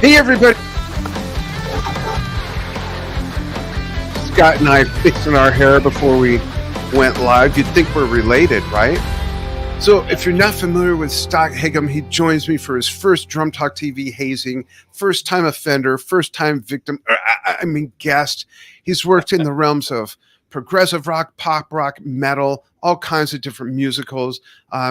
Hey, everybody. Scott and I fixing our hair before we went live. You'd think we're related, right? So if you're not familiar with Scott Higham, he joins me for his first Drum Talk TV hazing, first time offender, first time victim, guest. He's worked in the realms of progressive rock, pop rock, metal, all kinds of different musicals.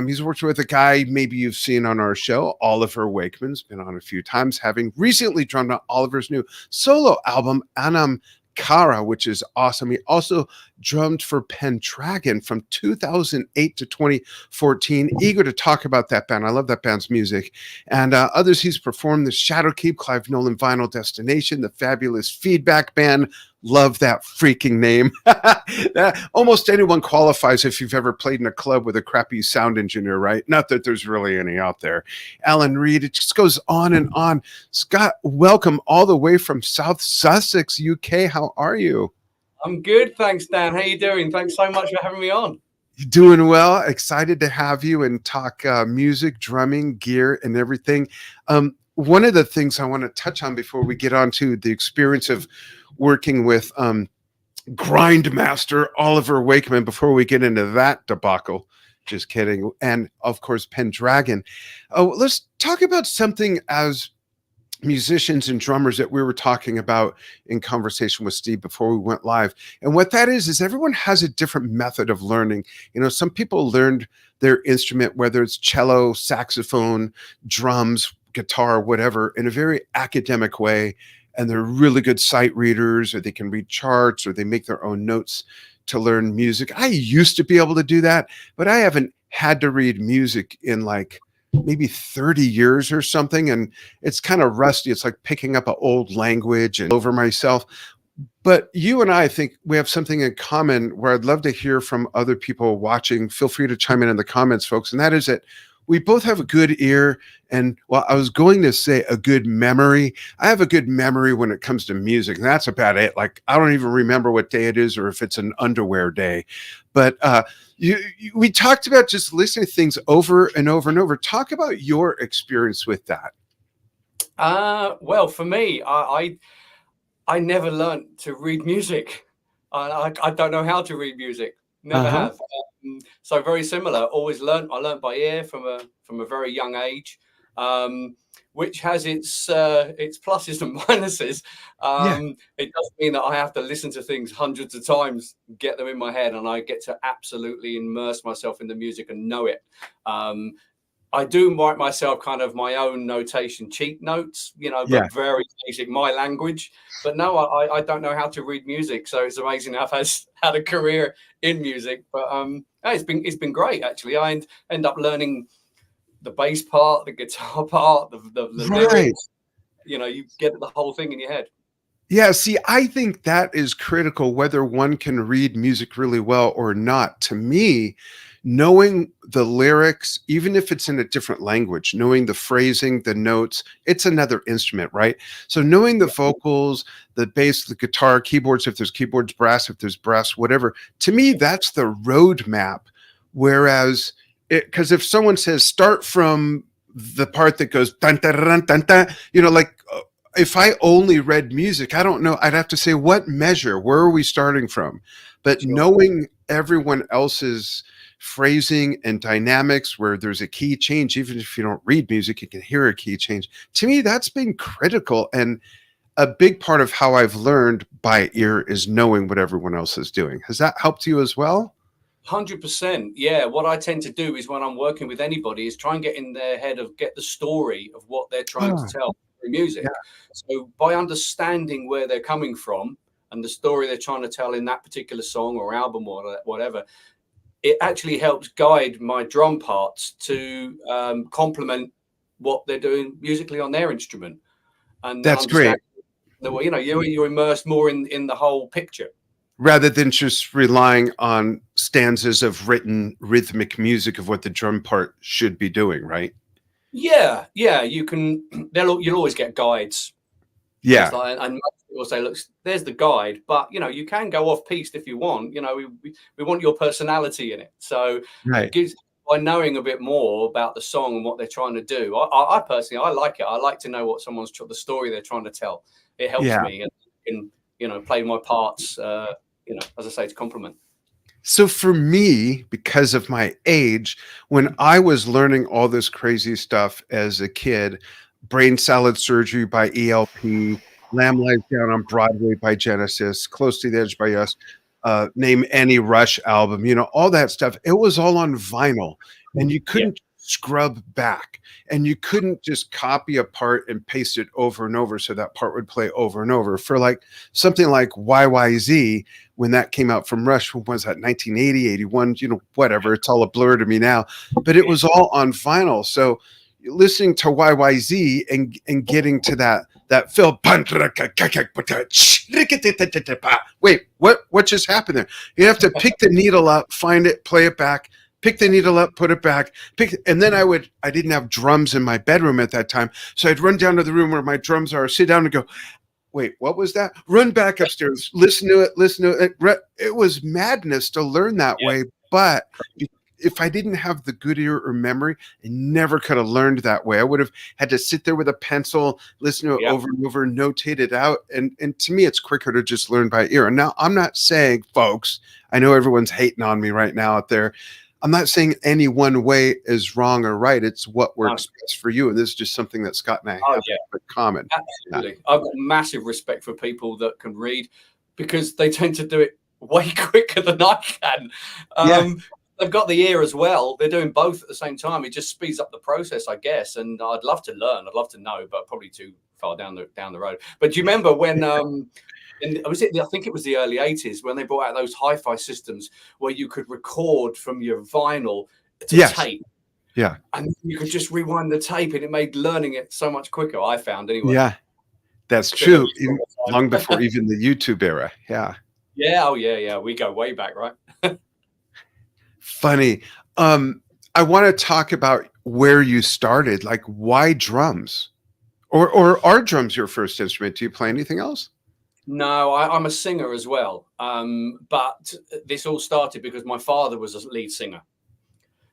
He's worked with a guy maybe you've seen on our show, Oliver Wakeman's been on a few times, having recently drummed on Oliver's new solo album, Anam Cara, which is awesome. He also drummed for Pendragon from 2008 to 2014. Eager to talk about that band. I love that band's music. And others he's performed: the Shadowkeep, Clive Nolan Vinyl Destination, the Fabulous Feedback Band. Love that freaking name. Almost anyone qualifies if you've ever played in a club with a crappy sound engineer, right? Not that there's really any out there. Alan Reed, it just goes on and on. Scott, welcome all the way from South Sussex, UK. How are you? I'm good, thanks, Dan. How you doing? Thanks so much for having me on. Doing well. Excited to have you and talk music, drumming, gear, and everything. One of the things I want to touch on before we get on to the experience of working with Grindmaster Oliver Wakeman, before we get into that debacle, just kidding, and of course Pendragon. Let's talk about something as musicians and drummers that we were talking about in conversation with Steve before we went live. And what that is everyone has a different method of learning. You know, some people learned their instrument, whether it's cello, saxophone, drums, guitar, whatever, in a very academic way, and they're really good sight readers, or they can read charts, or they make their own notes to learn music. I used to be able to do that, but I haven't had to read music in like maybe 30 years or something, and it's kind of rusty. It's like picking up an old language and over myself. But you and I think we have something in common where I'd love to hear from other people watching. Feel free to chime in the comments, folks. And that is that we both have a good ear, and, well, I was going to say a good memory. I have a good memory when it comes to music, and that's about it. Like, I don't even remember what day it is or if it's an underwear day. But we talked about just listening to things over and over and over. Talk about your experience with that. Well, for me, I never learned to read music. I don't know how to read music. Never have. So very similar. Always learned. I learned by ear from a very young age, which has its pluses and minuses. It does mean that I have to listen to things hundreds of times, get them in my head, and I get to absolutely immerse myself in the music and know it. I do write myself kind of my own notation, cheat notes, but very basic, my language. But no, I don't know how to read music. So it's amazing I've had a career in music. But it's been great, actually. I end up learning the bass part, the guitar part, the lyrics. You get the whole thing in your head. Yeah, see, I think that is critical, whether one can read music really well or not. To me, knowing the lyrics, even if it's in a different language, knowing the phrasing, the notes, it's another instrument, right? So knowing the vocals, the bass, the guitar, keyboards, if there's keyboards, brass, if there's brass, whatever, to me, that's the roadmap. Whereas, because if someone says, start from the part that goes, dun, dun, dun, dun, dun, if I only read music, I don't know. I'd have to say, what measure? Where are we starting from? But knowing everyone else's phrasing and dynamics, where there's a key change, even if you don't read music, you can hear a key change. To me, that's been critical. And a big part of how I've learned by ear is knowing what everyone else is doing. Has that helped you as well? 100%. Yeah. What I tend to do is when I'm working with anybody is try and get in their head get the story of what they're trying to tell through music. So by understanding where they're coming from and the story they're trying to tell in that particular song or album or whatever, it actually helps guide my drum parts to complement what they're doing musically on their instrument. And that's great. You're immersed more in the whole picture, rather than just relying on stanzas of written rhythmic music of what the drum part should be doing, right? Yeah. You can. You'll always get guides. Yeah. And most people say, look, there's the guide, but you can go off piste if you want. We want your personality in it. So it gives by knowing a bit more about the song and what they're trying to do, I personally, I like it. I like to know what the story they're trying to tell. It helps Yeah. me and play my parts, as I say, to compliment. So for me, because of my age, when I was learning all this crazy stuff as a kid, Brain Salad Surgery by ELP, Lamb Lies Down on Broadway by Genesis, Close to the Edge by Us, name any Rush album, all that stuff. It was all on vinyl, and you couldn't scrub back, and you couldn't just copy a part and paste it over and over so that part would play over and over. For like something like YYZ, when that came out from Rush, when was that, 1980, 81, whatever, it's all a blur to me now, but it was all on vinyl. So listening to YYZ and getting to that fill, wait, what just happened there? You have to pick the needle up, find it, play it back, pick the needle up, put it back, and then I didn't have drums in my bedroom at that time, so I'd run down to the room where my drums are, sit down and go, wait, what was that? Run back upstairs, listen to it. It was madness to learn that way, but if I didn't have the good ear or memory, I never could have learned that way. I would have had to sit there with a pencil, listen to it over and over, notate it out. And to me, it's quicker to just learn by ear. And now I'm not saying, folks, I know everyone's hating on me right now out there. I'm not saying any one way is wrong or right. It's what works best for you. And this is just something that Scott and I have in common. Absolutely. I've got massive respect for people that can read, because they tend to do it way quicker than I can. They've got the ear as well. They're doing both at the same time. It just speeds up the process, I guess. And I'd love to learn. I'd love to know, but probably too far down the road. But do you remember when I think it was the early 80s when they brought out those hi-fi systems where you could record from your vinyl to tape. Yeah. And you could just rewind the tape, and it made learning it so much quicker, I found anyway. Yeah, that's true. Long before even the YouTube era. Yeah. Yeah. Oh, yeah. We go way back, right? Funny. I want to talk about where you started. Like, why drums? Or are drums your first instrument? Do you play anything else? No, I'm a singer as well. But this all started because my father was a lead singer.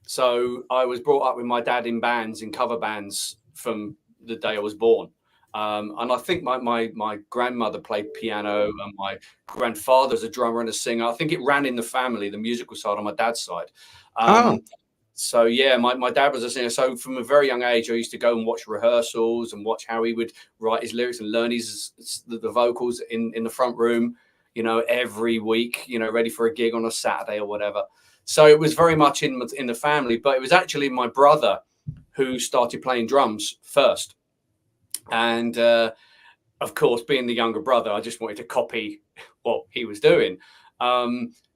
So I was brought up with my dad in bands, in cover bands from the day I was born. And I think my grandmother played piano, and my grandfather's a drummer and a singer. I think it ran in the family, the musical side on my dad's side. So yeah, my dad was a singer. So from a very young age, I used to go and watch rehearsals and watch how he would write his lyrics and learn the vocals in the front room, every week, ready for a gig on a Saturday or whatever. So it was very much in the family, but it was actually my brother who started playing drums first. And of course, being the younger brother, I just wanted to copy what he was doing.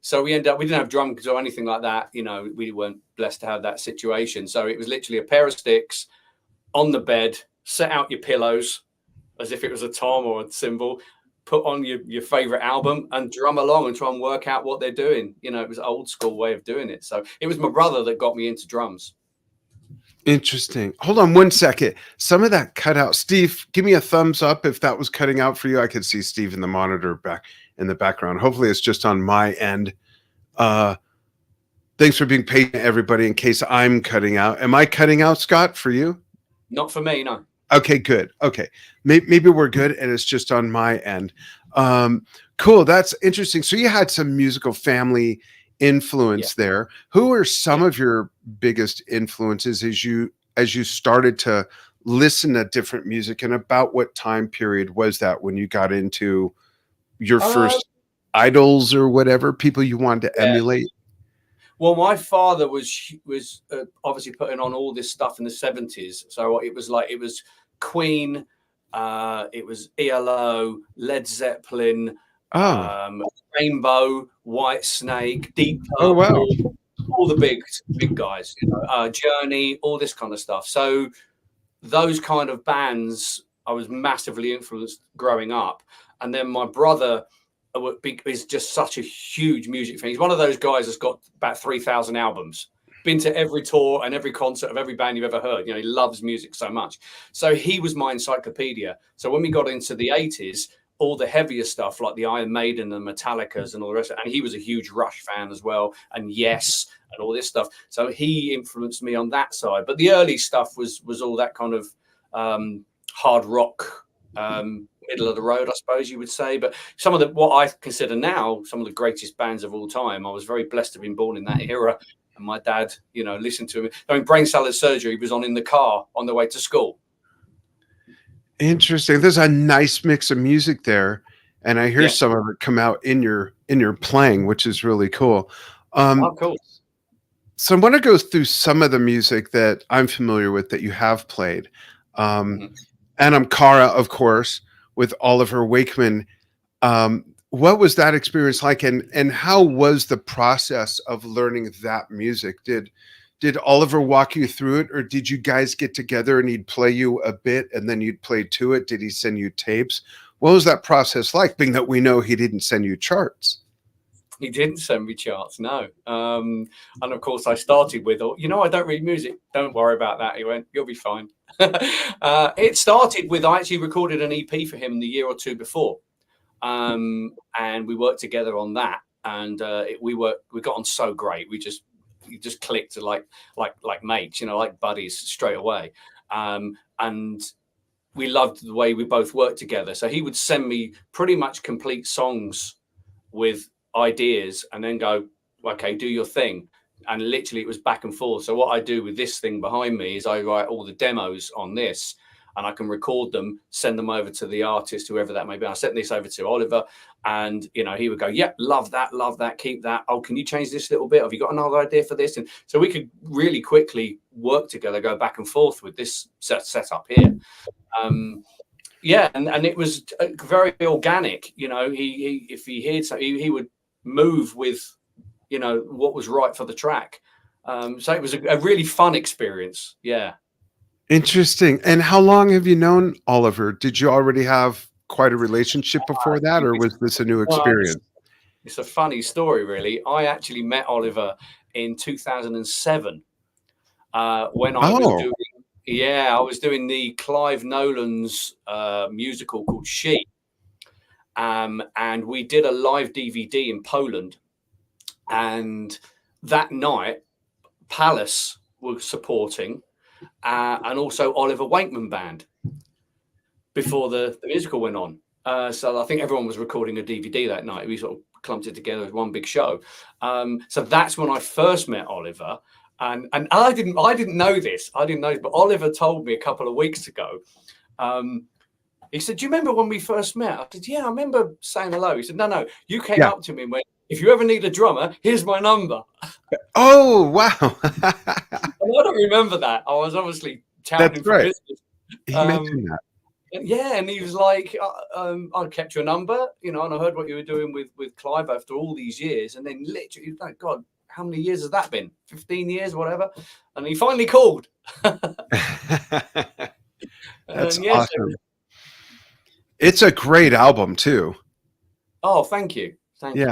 So we didn't have drums or anything like that. We weren't blessed to have that situation. So it was literally a pair of sticks on the bed, set out your pillows as if it was a tom or a cymbal, put on your favorite album and drum along and try and work out what they're doing. It was an old school way of doing it. So it was my brother that got me into drums. Interesting. Hold on one second. Some of that cut out. Steve, give me a thumbs up if that was cutting out for you. I could see Steve in the monitor back in the background. Hopefully it's just on my end. Thanks for being patient, everybody, in case I'm cutting out. Am I cutting out, Scott, for you? Not for me, no. Okay, good. Okay. Maybe we're good and it's just on my end. Cool. That's interesting. So you had some musical family influence there. Who are some of your biggest influences as you started to listen to different music, and about what time period was that when you got into your first idols or whatever, people you wanted to emulate? Well, my father was obviously putting on all this stuff in the 70s. So it was Queen, it was ELO, Led Zeppelin, Rainbow, White Snake, Deep Purple, all the big guys, Journey, all this kind of stuff. So those kind of bands, I was massively influenced growing up. And then my brother is just such a huge music fan. He's one of those guys that's got about 3,000 albums, been to every tour and every concert of every band you've ever heard. He loves music so much. So he was my encyclopedia. So when we got into the 80s, all the heavier stuff like the Iron Maiden and Metallicas and all the rest. And he was a huge Rush fan as well, and Yes, and all this stuff. So he influenced me on that side. But the early stuff was all that kind of hard rock, middle of the road, I suppose you would say. But some of what I consider now some of the greatest bands of all time, I was very blessed to have been born in that era. And my dad, you know, listened to him. I mean, Brain Salad Surgery was on in the car on the way to school. Interesting. There's a nice mix of music there, and I hear some of it come out in your playing, which is really cool. Oh, cool. So I want to go through some of the music that I'm familiar with that you have played. Anam Cara, of course, with Oliver Wakeman. What was that experience like, and how was the process of learning that music? Did Oliver walk you through it, or did you guys get together and he'd play you a bit and then you'd play to it? Did he send you tapes? What was that process like, being that we know he didn't send you charts? He didn't send me charts, no. And of course, I started with, you know, I don't read music. Don't worry about that. He went, you'll be fine. It started with, I actually recorded an EP for him the year or two before. And we worked together on that. And we got on so great. We just clicked like mates, you know, like buddies straight away. And we loved the way we both worked together. So he would send me pretty much complete songs with ideas and then go, okay, do your thing. And literally it was back and forth. So what I do with this thing behind me is I write all the demos on this, and I can record them, send them over to the artist, whoever that may be. I sent this over to Oliver, and you know, he would go, yeah, love that, keep that. Oh, can you change this little bit? Have you got another idea for this? And so we could really quickly work together, go back and forth with this setup here. Yeah, and it was very organic. You know, he if he heard something, he would move with, you know, what was right for the track. So it was a really fun experience. Yeah. Interesting. And how long have you known Oliver? Did you already have quite a relationship before that, or was this a new experience? It's a funny story, really. I actually met Oliver in 2007 when I was doing the Clive Nolan's musical called She. And we did a live DVD in Poland. And that night, Palace was supporting, and also Oliver Wakeman Band before the musical went on. So I think everyone was recording a DVD that night. We sort of clumped it together as one big show. So that's when I first met Oliver. And I didn't know this. But Oliver told me a couple of weeks ago. He said, do you remember when we first met? I said, yeah, I remember saying hello. He said, no, you came up to me and went, if you ever need a drummer, here's my number. Oh, wow. And I don't remember that. I was obviously touting for business. He mentioned that. Yeah, and he was like, I kept your number, you know, and I heard what you were doing with Clive after all these years. And then literally, like, God, how many years has that been? 15 years, whatever. And he finally called. That's awesome. It's a great album too. Oh, thank you. Thank you.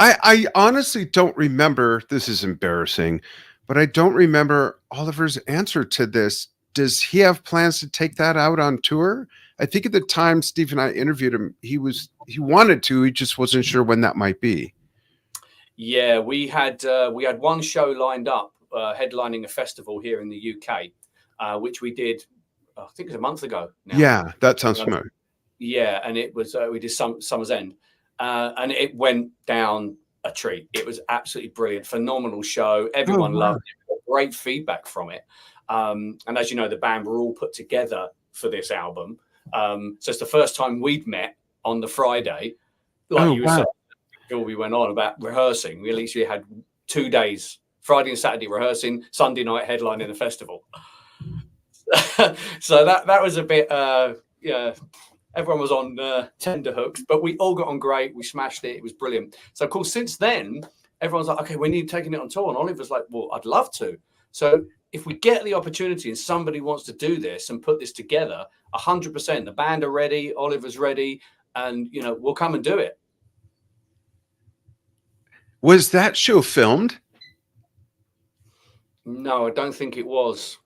I honestly don't remember. This is embarrassing, but I don't remember Oliver's answer to this. Does he have plans to take that out on tour? I think at the time Steve and I interviewed him, he wanted to, he just wasn't sure when that might be. Yeah, we had one show lined up, headlining a festival here in the UK, which we did, I think it was a month ago now. Yeah, that sounds familiar. Yeah, and it was we did Summer's End, and it went down a treat. It was absolutely brilliant, phenomenal show. Everyone loved it. Great feedback from it. And as you know, the band were all put together for this album. So it's the first time we'd met on the Friday, like you were saying before we went on about rehearsing. We at least had 2 days, Friday and Saturday rehearsing, Sunday night headlining the festival. So that was a bit, everyone was on tender hooks, but we all got on great. We smashed it. It was brilliant. So, of course, since then, everyone's like, okay, we need taking it on tour. And Oliver's like, well, I'd love to. So if we get the opportunity and somebody wants to do this and put this together, 100%, the band are ready, Oliver's ready, and, you know, we'll come and do it. Was that show filmed? No, I don't think it was.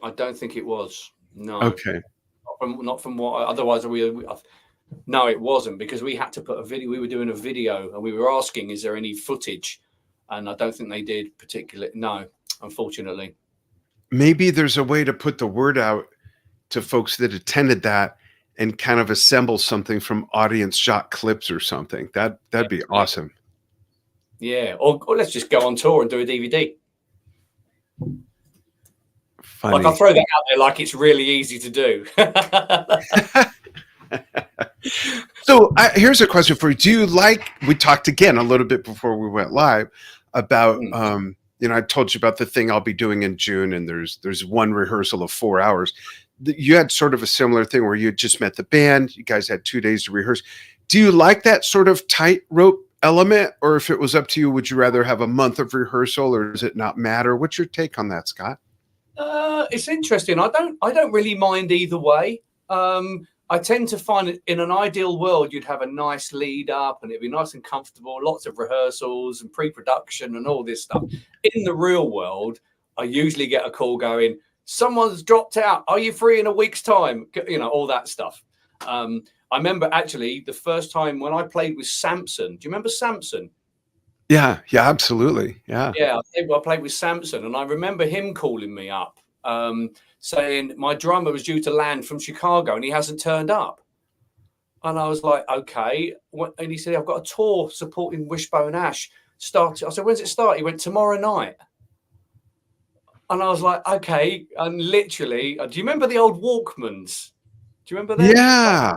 No. Okay. Not from what. Otherwise, No, it wasn't, because we had to put a video. We were doing a video, and we were asking, "Is there any footage?" And I don't think they did particularly. No, unfortunately. Maybe there's a way to put the word out to folks that attended that and kind of assemble something from audience shot clips or something. That'd be awesome. Yeah, or let's just go on tour and do a DVD. Funny. Like, I'll throw that out there, like it's really easy to do. So here's a question for you. Do you like, we talked again a little bit before we went live about, I told you about the thing I'll be doing in June, and there's one rehearsal of 4 hours. You had sort of a similar thing where you had just met the band. You guys had 2 days to rehearse. Do you like that sort of tightrope element? Or if it was up to you, would you rather have a month of rehearsal, or does it not matter? What's your take on that, Scott? It's interesting. I don't really mind either way. I tend to find it, in an ideal world, you'd have a nice lead up and it'd be nice and comfortable, lots of rehearsals and pre-production and all this stuff. In the real world, I usually get a call going, "Someone's dropped out. Are you free in a week's time?" All that stuff. I remember actually the first time when I played with Samson. Do you remember Samson? Yeah, absolutely. Yeah. I played with Samson, and I remember him calling me up, saying my drummer was due to land from Chicago and he hasn't turned up. And I was like, okay. And he said, "I've got a tour supporting Wishbone Ash. I said, "When's it start?" He went, "Tomorrow night." And I was like, okay. And literally, do you remember the old Walkmans? Do you remember them? Yeah.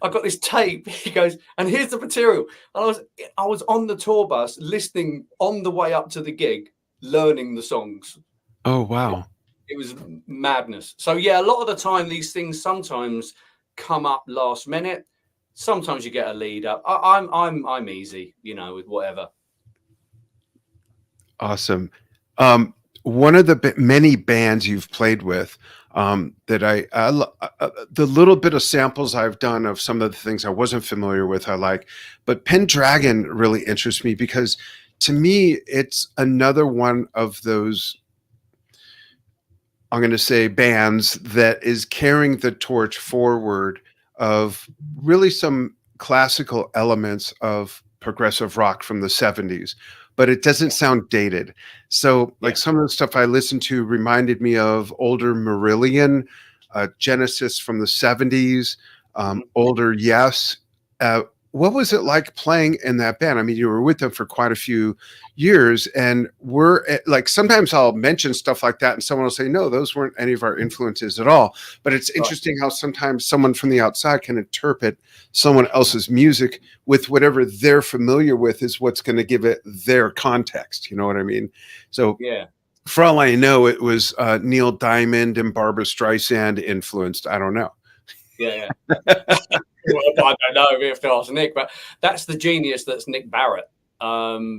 I got this tape. He goes, "And here's the material." And I was on the tour bus listening on the way up to the gig, learning the songs. Oh, wow. It was madness. So yeah, a lot of the time these things sometimes come up last minute. Sometimes you get a lead up. I'm easy, with whatever. Awesome. One of the many bands you've played with, that the little bit of samples I've done of some of the things I wasn't familiar with, I like, but Pendragon really interests me because to me, it's another one of those, I'm going to say, bands that is carrying the torch forward of really some classical elements of progressive rock from the 70s, but it doesn't sound dated. So like some of the stuff I listened to reminded me of older Marillion, Genesis from the 70s, older Yes. What was it like playing in that band? I mean, you were with them for quite a few years, and like, sometimes I'll mention stuff like that and someone will say, "No, those weren't any of our influences at all." But it's interesting how sometimes someone from the outside can interpret someone else's music with whatever they're familiar with is what's going to give it their context. You know what I mean? So for all I know, it was Neil Diamond and Barbra Streisand influenced. I don't know. Yeah. Well, I don't know if to ask Nick, but that's the genius that's Nick Barrett,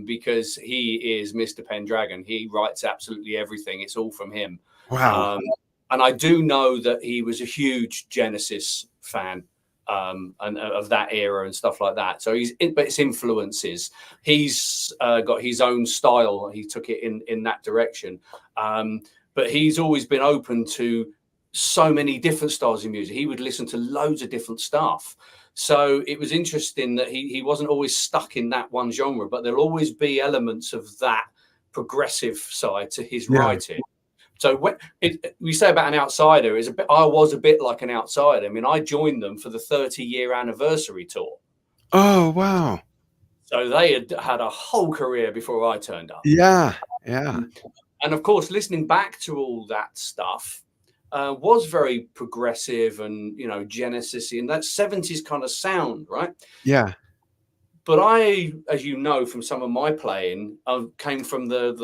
because he is Mr. Pendragon. He writes absolutely everything. It's all from him. Wow. And I do know that he was a huge Genesis fan, and of that era and stuff like that. So but it's influences. He's got his own style. He took it in that direction. But he's always been open to so many different styles of music. He would listen to loads of different stuff. So it was interesting that he wasn't always stuck in that one genre, but there'll always be elements of that progressive side to his writing. So when we say about an outsider, I was a bit like an outsider. I mean, I joined them for the 30-year anniversary tour. Oh, wow. So they had a whole career before I turned up. Yeah. And of course, listening back to all that stuff, was very progressive and, Genesis-y and that 70s kind of sound, right? Yeah. But I, as you know, from some of my playing, I came from the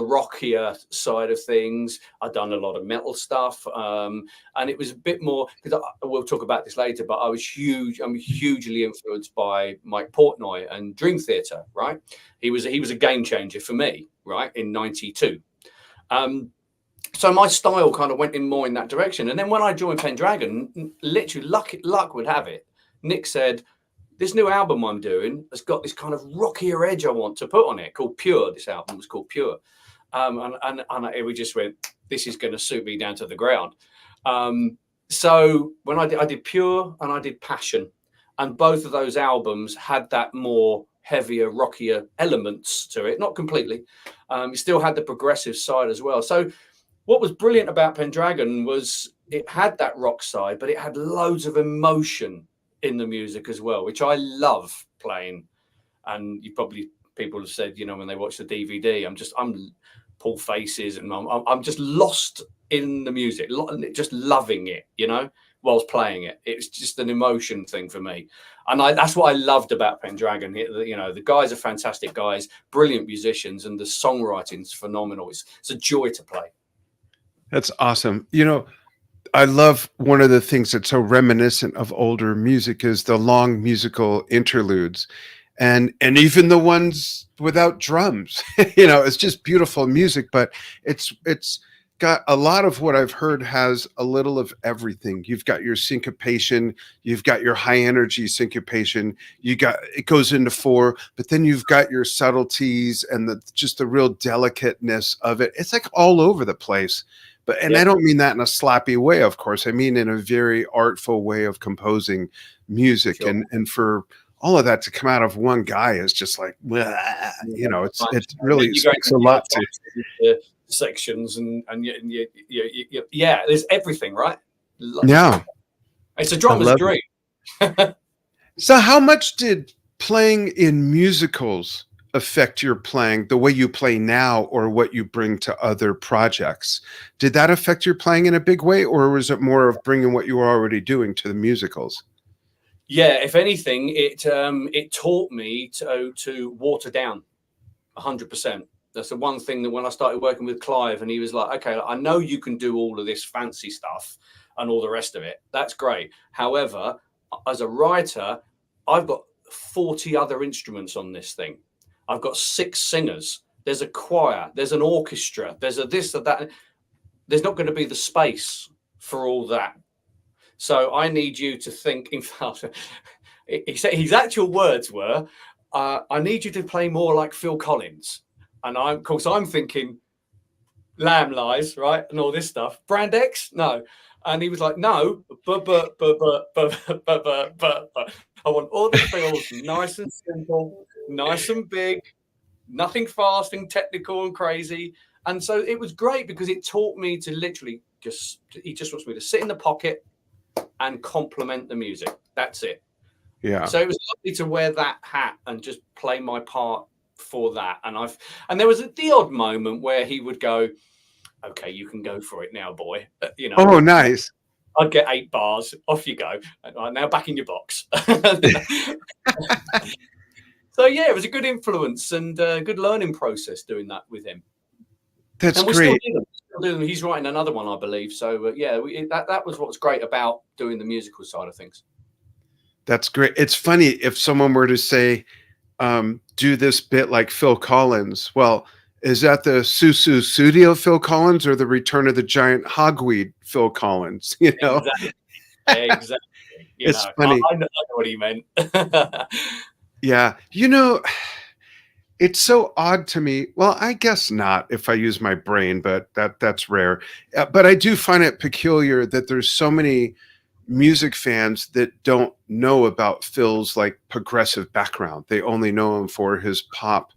rockier side of things. I'd done a lot of metal stuff, and it was a bit more, because we'll talk about this later, but I'm hugely influenced by Mike Portnoy and Dream Theater, right? He was a game changer for me, right, in '92. So my style kind of went more in that direction. And then when I joined Pendragon, literally luck would have it, Nick said, "This new album I'm doing has got this kind of rockier edge I want to put on it, called Pure." This album was called Pure. And we just went, "This is going to suit me down to the ground." So when I did Pure and I did Passion. And both of those albums had that more heavier, rockier elements to it. Not completely. It still had the progressive side as well. So what was brilliant about Pendragon was it had that rock side, but it had loads of emotion in the music as well, which I love playing. And people have said, you know, when they watch the DVD, I'm pull faces and I'm just lost in the music, just loving it, you know, whilst playing it. It's just an emotion thing for me. And that's what I loved about Pendragon. You know, the guys are fantastic guys, brilliant musicians, and the songwriting's phenomenal. It's a joy to play. That's awesome. You know, I love one of the things that's so reminiscent of older music is the long musical interludes and even the ones without drums. You know, it's just beautiful music, but it's got a lot of what I've heard has a little of everything. You've got your syncopation, you've got your high energy syncopation, it goes into 4, but then you've got your subtleties and just the real delicateness of it. It's like all over the place. But I don't mean that in a sloppy way, of course. I mean in a very artful way of composing music. Sure. And for all of that to come out of one guy is just like, you know, it really speaks a lot to sections and yeah, there's everything, right? Yeah, it's a drummer's dream. So how much did playing in musicals affect your playing, the way you play now, or what you bring to other projects? Did that affect your playing in a big way, or was it more of bringing what you were already doing to the musicals? Yeah, if anything, it taught me to water down 100%. That's the one thing that when I started working with Clive and he was like, okay, I know you can do all of this fancy stuff and all the rest of it. That's great. However, as a writer, I've got 40 other instruments on this thing. I've got 6 singers. There's a choir. There's an orchestra. There's a this or that. There's not going to be the space for all that. So I need you to think. In fact, his actual words were, "I need you to play more like Phil Collins." And of course, I'm thinking Lamb Lies, right, and all this stuff. Brand X, no. And he was like, "No, but. I want all the fills nice and simple, nice and big, nothing fast and technical and crazy." And so it was great because it taught me to literally he just wants me to sit in the pocket and complement the music. That's it. Yeah. So it was lovely to wear that hat and just play my part for that. And there was the odd moment where he would go, "Okay, you can go for it now, boy." You know. Oh, nice. I'd get 8 bars. Off you go. Now back in your box. So yeah, it was a good influence and a good learning process doing that with him. That's and we great. Still do them. He's writing another one, I believe. So yeah, that was what's great about doing the musical side of things. That's great. It's funny if someone were to say, do this bit like Phil Collins. Well, is that the Susu Studio Phil Collins or the Return of the Giant Hogweed Phil Collins? You know, exactly. It's funny. I know what he meant. Yeah, you know, it's so odd to me. Well, I guess not if I use my brain, but that's rare. But I do find it peculiar that there's so many music fans that don't know about Phil's like progressive background. They only know him for his pop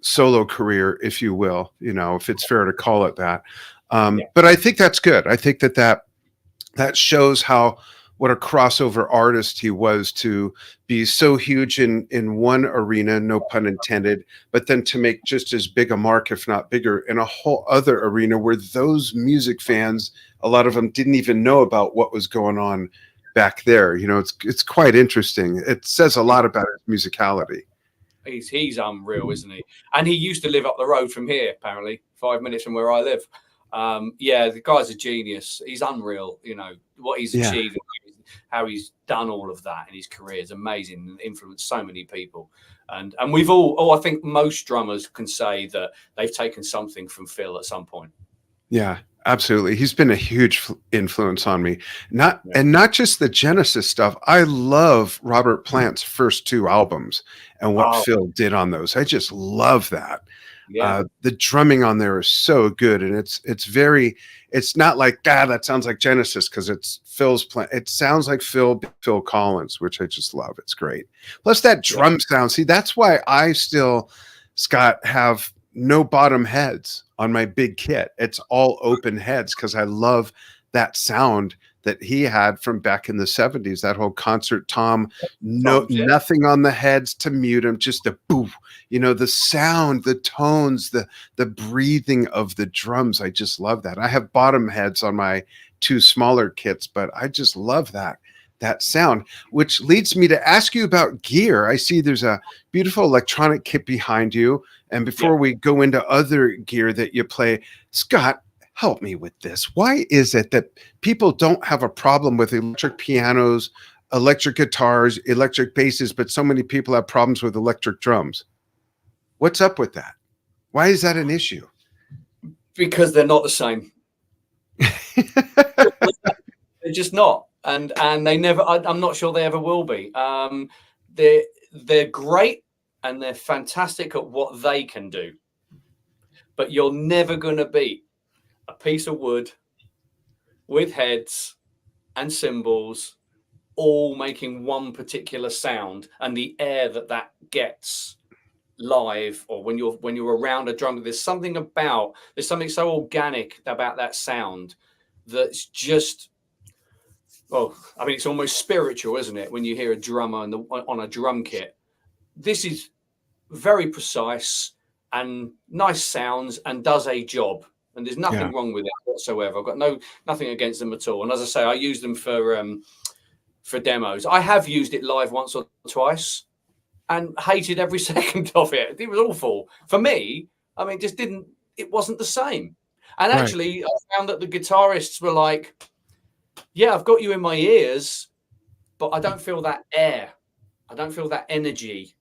solo career, if you will, you know, if it's fair to call it that. But I think that's good. I think that shows what a crossover artist he was to be so huge in one arena, no pun intended, but then to make just as big a mark, if not bigger, in a whole other arena where those music fans, a lot of them didn't even know about what was going on back there. You know, it's quite interesting. It says a lot about his musicality. He's unreal, isn't he? And he used to live up the road from here, apparently, 5 minutes from where I live. Yeah, the guy's a genius. He's unreal, you know, what he's achieved, how he's done all of that in his career is amazing and influenced so many people. And we've all, I think most drummers can say that they've taken something from Phil at some point. Yeah, absolutely. He's been a huge influence on me. Not just the Genesis stuff. I love Robert Plant's first 2 albums and what Phil did on those. I just love that. Yeah. The drumming on there is so good, and it's not like that sounds like Genesis because it's Phil's playing. It sounds like Phil Collins, which I just love. It's great. Plus that drum sound. See, that's why I still, Scott, have no bottom heads on my big kit. It's all open heads because I love that sound that he had from back in the 70s, that whole concert tom, nothing on the heads to mute them, just a boo, the sound, the tones, the breathing of the drums. I just love that. I have bottom heads on my two smaller kits, but I just love that sound, which leads me to ask you about gear. I see there's a beautiful electronic kit behind you. And before we go into other gear that you play, Scott, help me with this. Why is it that people don't have a problem with electric pianos, electric guitars, electric basses, but so many people have problems with electric drums? What's up with that? Why is that an issue? Because they're not the same. They're just not. And they never, I'm not sure they ever will be. They're great and they're fantastic at what they can do. But you're never going to beat a piece of wood with heads and cymbals all making one particular sound, and the air that gets live, or when you're around a drum. There's something so organic about that sound that's just, it's almost spiritual, isn't it, when you hear a drummer on a drum kit? This is very precise and nice sounds and does a job. And there's nothing wrong with it whatsoever. I've got nothing against them at all. And as I say, I use them for demos. I have used it live once or twice and hated every second of it. It was awful. For me, it wasn't the same. And actually, I found that the guitarists were like, yeah, I've got you in my ears, but I don't feel that air. I don't feel that energy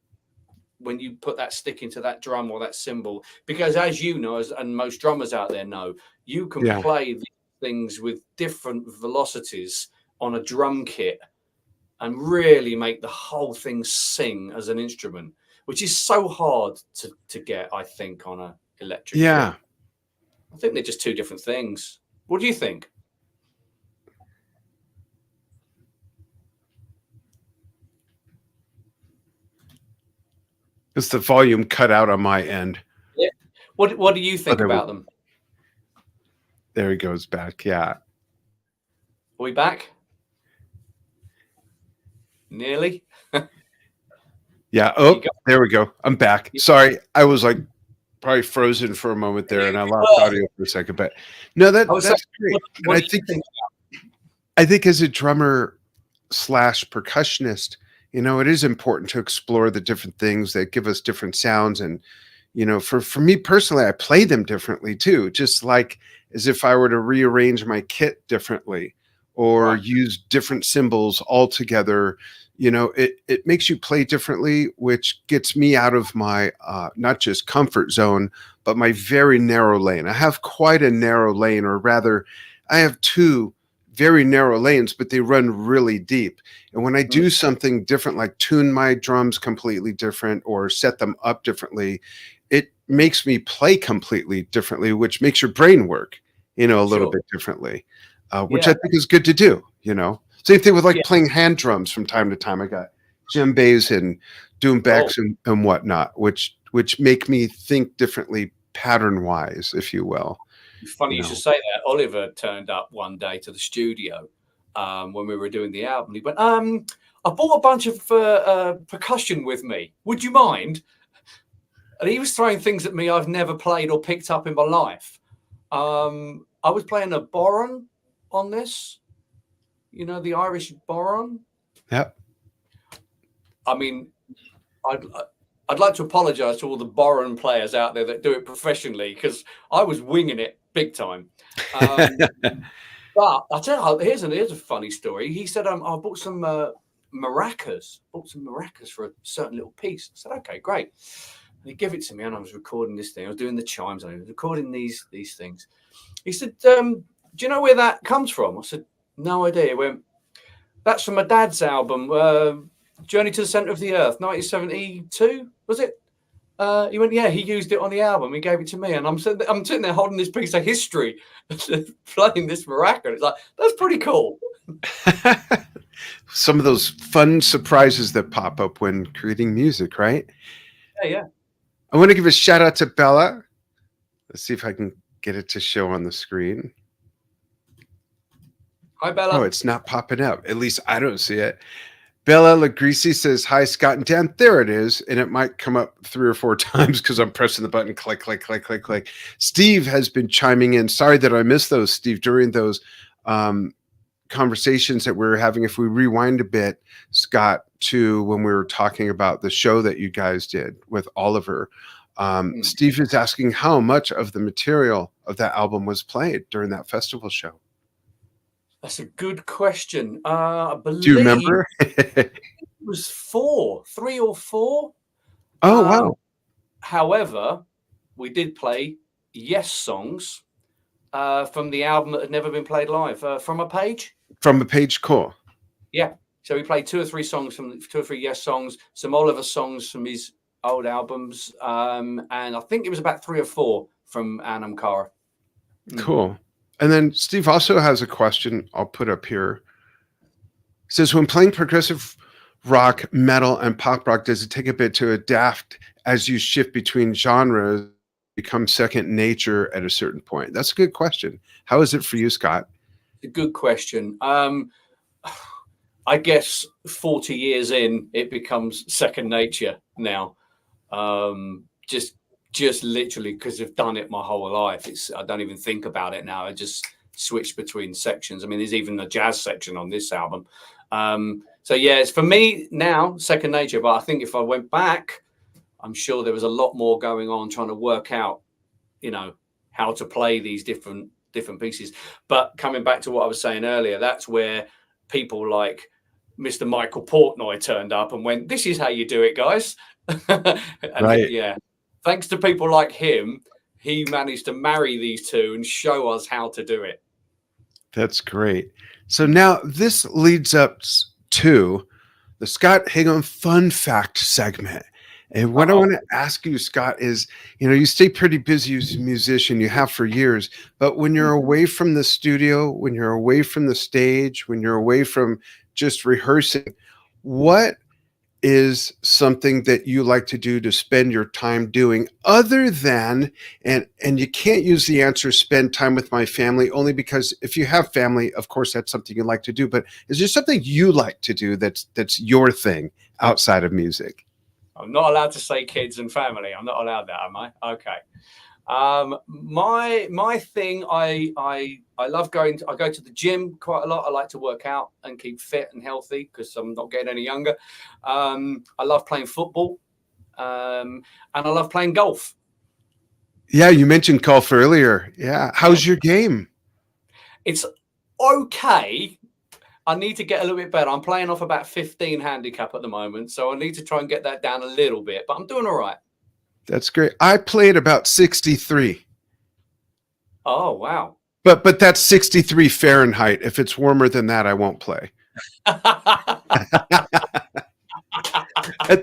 when you put that stick into that drum or that cymbal, because as you know, and most drummers out there know, you can play these things with different velocities on a drum kit and really make the whole thing sing as an instrument, which is so hard to get, I think, on an electric kit. I think they're just two different things. What do you think? It's the volume cut out on my end. Yeah. What do you think about them? There he goes back. Yeah. Are we back? Nearly. Yeah. Oh, there we go. I'm back. Sorry. I was like probably frozen for a moment there and I lost audio for a second, but no, that's great. What I think as a drummer / percussionist, it is important to explore the different things that give us different sounds. And, for me personally, I play them differently too, just like as if I were to rearrange my kit differently or use different cymbals altogether. It makes you play differently, which gets me out of my not just comfort zone, but my very narrow lane. I have quite a narrow lane, or rather, I have two very narrow lanes, but they run really deep. And when I do something different, like tune my drums completely different or set them up differently, it makes me play completely differently, which makes your brain work, a little bit differently, which I think is good to do, Same thing with playing hand drums from time to time. I got djembes and doumbeks and whatnot, which make me think differently pattern wise, if you will. Funny you should say that. Oliver turned up one day to the studio when we were doing the album. He went, I bought a bunch of percussion with me. Would you mind? And he was throwing things at me I've never played or picked up in my life. I was playing a boron on this. The Irish boron. Yep. I'd like to apologize to all the boron players out there that do it professionally, because I was winging it big time. But I'll tell you, here's a funny story. He said, I bought some maracas. For a certain little piece. I said, okay, great. And he gave it to me, and I was recording this thing. I was doing the chimes. I was recording these things. He said, do you know where that comes from? I said, no idea. He went, that's from my dad's album, Journey to the Center of the Earth, 1972, was it? He went, yeah, he used it on the album. He gave it to me, and I'm sitting there holding this piece of history, playing this maraca. It's like, that's pretty cool. Some of those fun surprises that pop up when creating music, right? Yeah. I want to give a shout out to Bella. Let's see if I can get it to show on the screen. Hi, Bella. Oh, it's not popping up. At least I don't see it. Bella Lagrisi says, hi, Scott and Dan. There it is. And it might come up 3 or 4 times because I'm pressing the button. Click, click, click, click, click. Steve has been chiming in. Sorry that I missed those, Steve, during those conversations that we were having. If we rewind a bit, Scott, to when we were talking about the show that you guys did with Oliver, Steve is asking how much of the material of that album was played during that festival show. That's a good question. I believe Do you remember? It was 3 or 4. Oh, wow. However, we did play Yes songs from the album that had never been played live, From a Page. From a Page, cool. Yeah. So we played 2 or 3 songs from 2 or 3 Yes songs, some Oliver songs from his old albums, and I think it was about 3 or 4 from Anam Cara. Cool. And then Steve also has a question I'll put up here. It says, when playing progressive rock, metal, and pop rock, does it take a bit to adapt as you shift between genres, become second nature at a certain point? That's a good question. How is it for you, Scott? A good question. I guess 40 years in, it becomes second nature now. Just literally because I've done it my whole life. I don't even think about it now. I just switch between sections. I mean, there's even a jazz section on this album. So yeah, it's for me now second nature. But I think if I went back, I'm sure there was a lot more going on trying to work out, how to play these different pieces. But coming back to what I was saying earlier, that's where people like Mr. Michael Portnoy turned up and went, "This is how you do it, guys." And right. Yeah. Thanks to people like him, he managed to marry these two and show us how to do it. That's great. So now this leads up to the Scott Higham Fun Fact segment. And what I want to ask you, Scott, is, you stay pretty busy as a musician. You have for years. But when you're away from the studio, when you're away from the stage, when you're away from just rehearsing, what is something that you like to do to spend your time doing other than, and you can't use the answer spend time with my family, only because if you have family, of course that's something you like to do, but is there something you like to do that's your thing outside of music? I'm not allowed to say kids and family. I'm not allowed that, am I? Okay. My thing, I love going I go to the gym quite a lot. I like to work out and keep fit and healthy because I'm not getting any younger. I love playing football, and I love playing golf. Yeah, you mentioned golf earlier. Yeah, how's your game? It's okay. I need to get a little bit better. I'm playing off about 15 handicap at the moment, so I need to try and get that down a little bit, but I'm doing all right. That's great. I played about 63. Oh, wow. But that's 63 Fahrenheit. If it's warmer than that, I won't play. At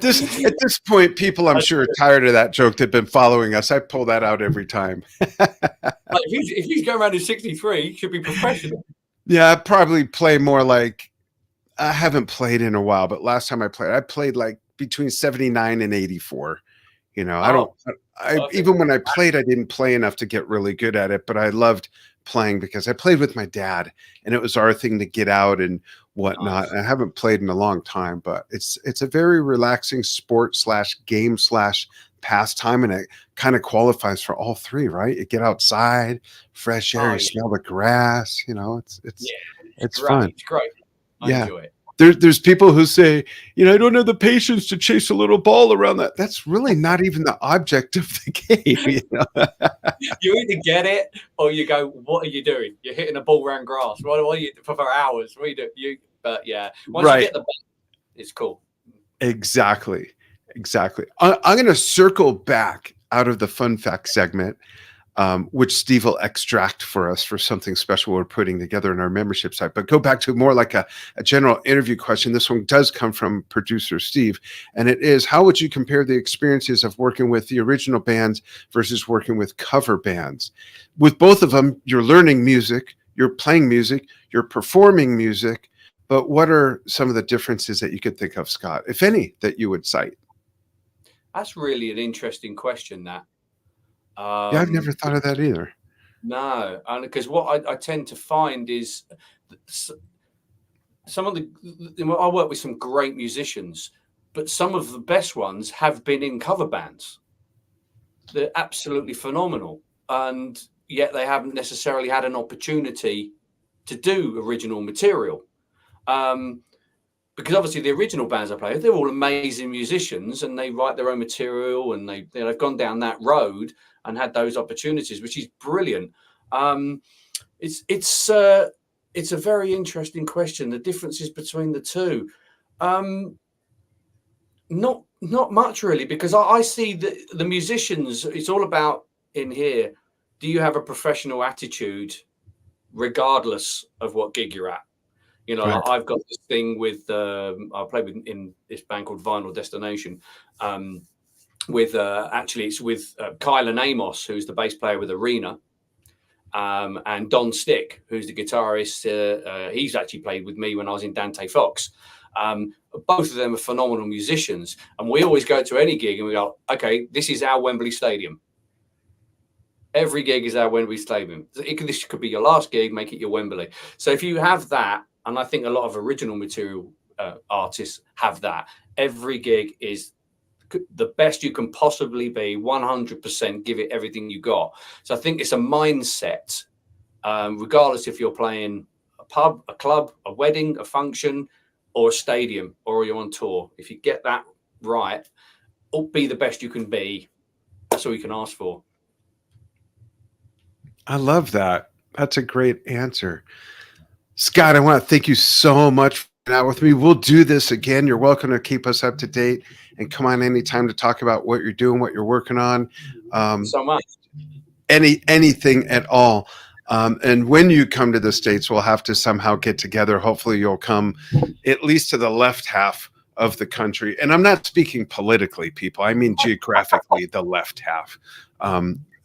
this point, people, I'm sure, are tired of that joke. They've been following us. I pull that out every time. If he's going around in 63, he should be professional. Yeah, I'd probably play more like, I haven't played in a while, but last time I played like between 79 and 84. Even when I played, I didn't play enough to get really good at it, but I loved playing because I played with my dad and it was our thing to get out and whatnot. Nice. I haven't played in a long time, but it's a very relaxing sport / game / pastime, and it kind of qualifies for all three, right? You get outside, fresh air, you smell the grass, it's fun. It's great. I enjoy it. There's people who say, I don't have the patience to chase a little ball around that. That's really not even the object of the game. You either get it or you go, what are you doing? You're hitting a ball around grass. What are you for hours? What do you do? But yeah, once you get the ball, it's cool. Exactly. I'm going to circle back out of the fun fact segment. which Steve will extract for us for something special we're putting together in our membership site. But go back to more like a general interview question. This one does come from producer Steve, and it is, how would you compare the experiences of working with the original bands versus working with cover bands? With both of them, you're learning music, you're playing music, you're performing music, but what are some of the differences that you could think of, Scott, if any, that you would cite? That's really an interesting question, that. Yeah, I've never thought of that either. No, and because what I tend to find is some of I work with some great musicians, but some of the best ones have been in cover bands. They're absolutely phenomenal, and yet they haven't necessarily had an opportunity to do original material. Because obviously the original bands I play with, they're all amazing musicians and they write their own material, and they've gone down that road and had those opportunities, which is brilliant. It's a very interesting question. The differences between the two, not much really, because I see the musicians. It's all about, in here, do you have a professional attitude, regardless of what gig you're at? You know, Right. like I've got this thing with I play with in this band called Vinyl Destination. Actually, it's with Kyle and Amos, who's the bass player with Arena, and Don Stick, who's the guitarist. He's actually played with me when I was in Dante Fox. Both of them are phenomenal musicians, and we always go to any gig and we go, okay, this is our Wembley Stadium. Every gig is our Wembley Stadium. This could be your last gig, make it your Wembley. So if you have that, and I think a lot of original material artists have that, every gig is the best you can possibly be, 100%, give it everything you got. So I think it's a mindset, regardless if you're playing a pub, a club, a wedding, a function, or a stadium, or you're on tour. If you get that right, be the best you can be. That's all you can ask for. I love that. That's a great answer. Scott, I want to thank you so much for being out with me. We'll do this again. You're welcome to keep us up to date and come on anytime to talk about what you're doing, what you're working on. So much. Anything at all. And when you come to the States, we'll have to somehow get together. Hopefully you'll come at least to the left half of the country. And I'm not speaking politically, people. I mean geographically, the left half.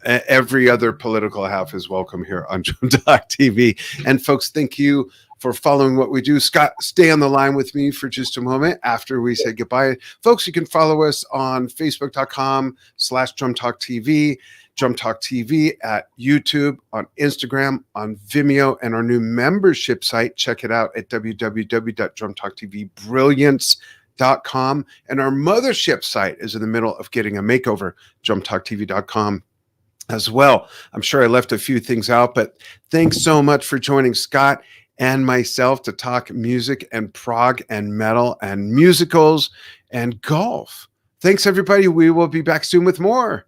Every other political half is welcome here on Drum Talk TV. And folks, thank you for following what we do. Scott, stay on the line with me for just a moment after we say goodbye. Folks, you can follow us on Facebook.com/DrumTalkTV, Drum Talk TV at YouTube, on Instagram, on Vimeo, and our new membership site. Check it out at www.drumtalktvbrilliance.com. And our mothership site is in the middle of getting a makeover, drumtalktv.com. as well. I'm sure I left a few things out, but thanks so much for joining Scott and myself to talk music and prog and metal and musicals and golf. Thanks, everybody. We will be back soon with more.